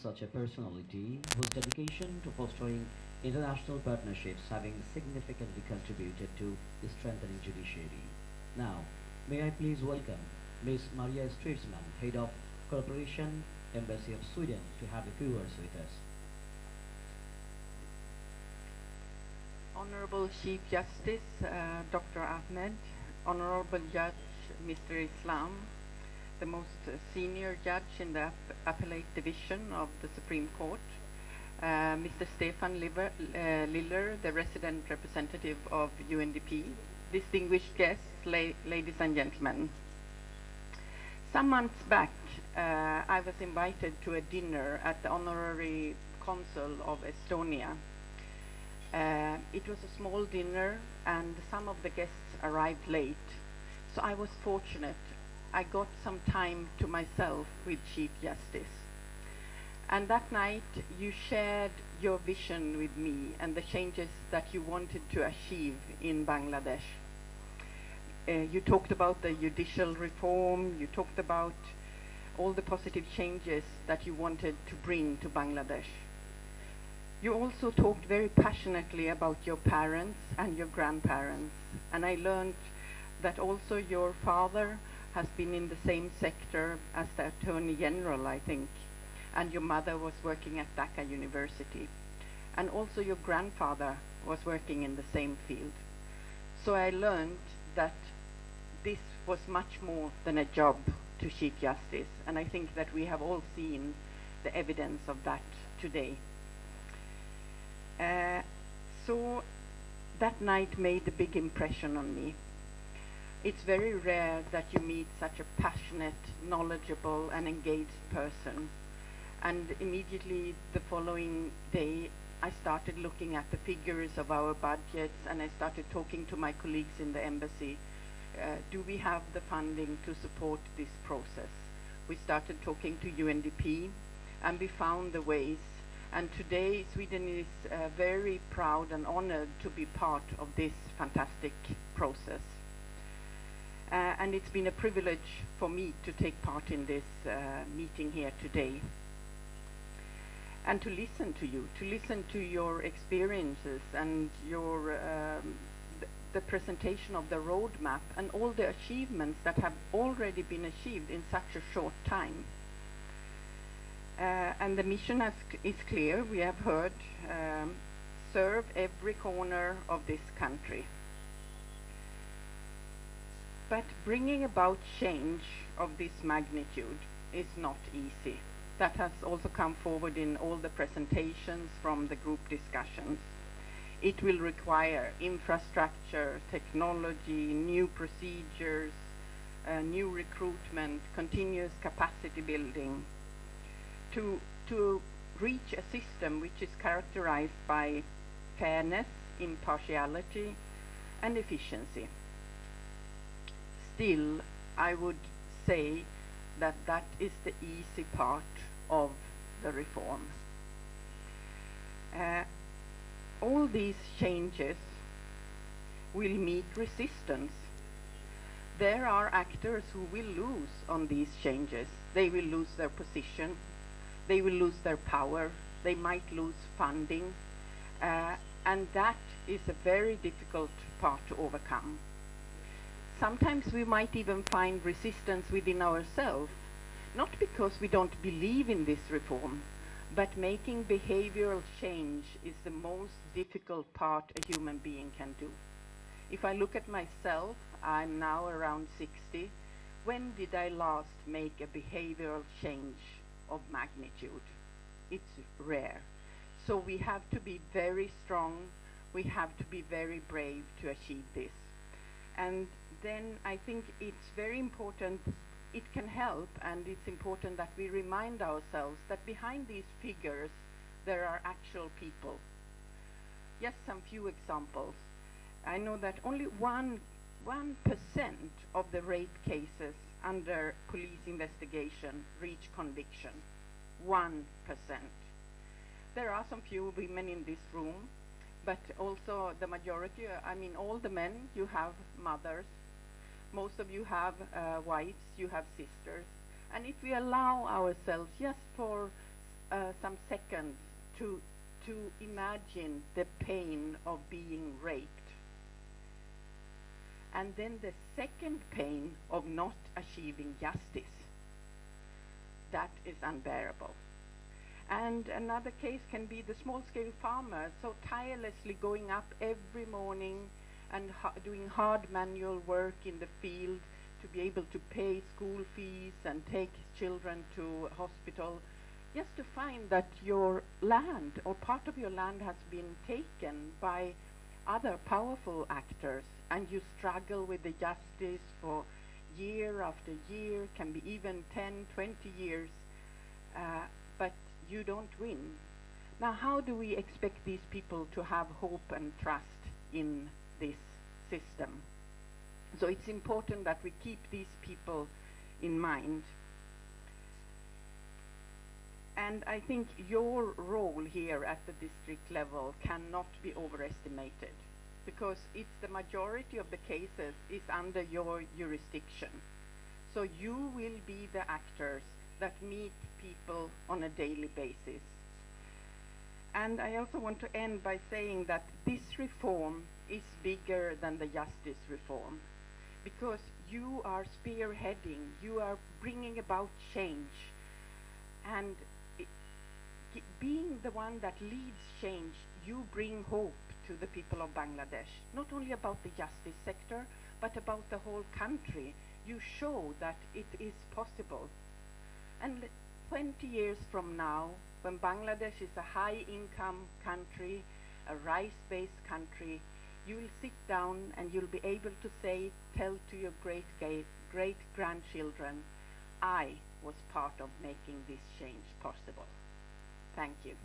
such a personality whose dedication to fostering international partnerships having significantly contributed to strengthening judiciary. Now, may I please welcome Ms.Maria Stridsman, Head of Corporation, Embassy of Sweden, to have a few words with us. Honorable Chief Justice Dr. Ahmed, Honorable Judge Mr. Islam, the most senior judge in the Appellate Division of the Supreme Court, Mr. Stefan Liller, the resident representative of UNDP, distinguished guests, ladies and gentlemen. Some months back, I was invited to a dinner at the Honorary Consul of Estonia. It was a small dinner and some of the guests arrived late, so I was fortunate. I got some time to myself with Chief Justice. And that night you shared your vision with me and the changes that you wanted to achieve in Bangladesh. You talked about the judicial reform, you talked about all the positive changes that you wanted to bring to Bangladesh. You also talked very passionately about your parents and your grandparents, and I learned that also your father has been in the same sector as the Attorney General, I think, and your mother was working at Dhaka University, and also your grandfather was working in the same field. So I learned that this was much more than a job to Chief Justice, and I think that we have all seen the evidence of that today. So that night made a big impression on me. It's very rare that you meet such a passionate, knowledgeable and engaged person. And immediately the following day, I started looking at the figures of our budgets and I started talking to my colleagues in the embassy. Do we have the funding to support this process? We started talking to UNDP and we found the ways. And today Sweden is very proud and honored to be part of this fantastic process. And it's been a privilege for me to take part in this meeting here today. And to listen to you, to listen to your experiences and your the presentation of the roadmap and all the achievements that have already been achieved in such a short time. And the mission is clear, we have heard, serve every corner of this country. But bringing about change of this magnitude is not easy. That has also come forward in all the presentations from the group discussions. It will require infrastructure, technology, new procedures, new recruitment, continuous capacity building, to reach a system which is characterized by fairness, impartiality, and efficiency. Still, I would say that that is the easy part of the reform. All these changes will meet resistance. There are actors who will lose on these changes. They will lose their position. They will lose their power, they might lose funding, and that is a very difficult part to overcome. Sometimes we might even find resistance within ourselves, not because we don't believe in this reform, but making behavioral change is the most difficult part a human being can do. If I look at myself, I'm now around 60. When did I last make a behavioral change of magnitude? It's rare. So we have to be very strong, we have to be very brave to achieve this. And then I think it's very important, it can help, and it's important that we remind ourselves that behind these figures there are actual people. Just some few examples. I know that only 1% of the rape cases under police investigation reach conviction. 1%. There are some few women in this room, but also the majority, I mean all the men, you have mothers, most of you have wives, you have sisters, and if we allow ourselves just for a some seconds to imagine the pain of being raped. And then the second pain of not achieving justice. That is unbearable. And another case can be the small-scale farmer, so tirelessly going up every morning and doing hard manual work in the field to be able to pay school fees and take his children to hospital, just to find that your land or part of your land has been taken by other powerful actors, and you struggle with the justice for year after year, can be even 10, 20 years, but you don't win. Now, how do we expect these people to have hope and trust in this system? So it's important that we keep these people in mind. And I think your role here at the district level cannot be overestimated, because it's the majority of the cases is under your jurisdiction. So you will be the actors that meet people on a daily basis. And I also want to end by saying that this reform is bigger than the justice reform, because you are spearheading, you are bringing about change, and being the one that leads change, you bring hope to the people of Bangladesh, not only about the justice sector, but about the whole country. You show that it is possible. And 20 years from now, when Bangladesh is a high-income country, a rice-based country, you will sit down and you'll be able to say, tell to your great-grandchildren, I was part of making this change possible. Thank you.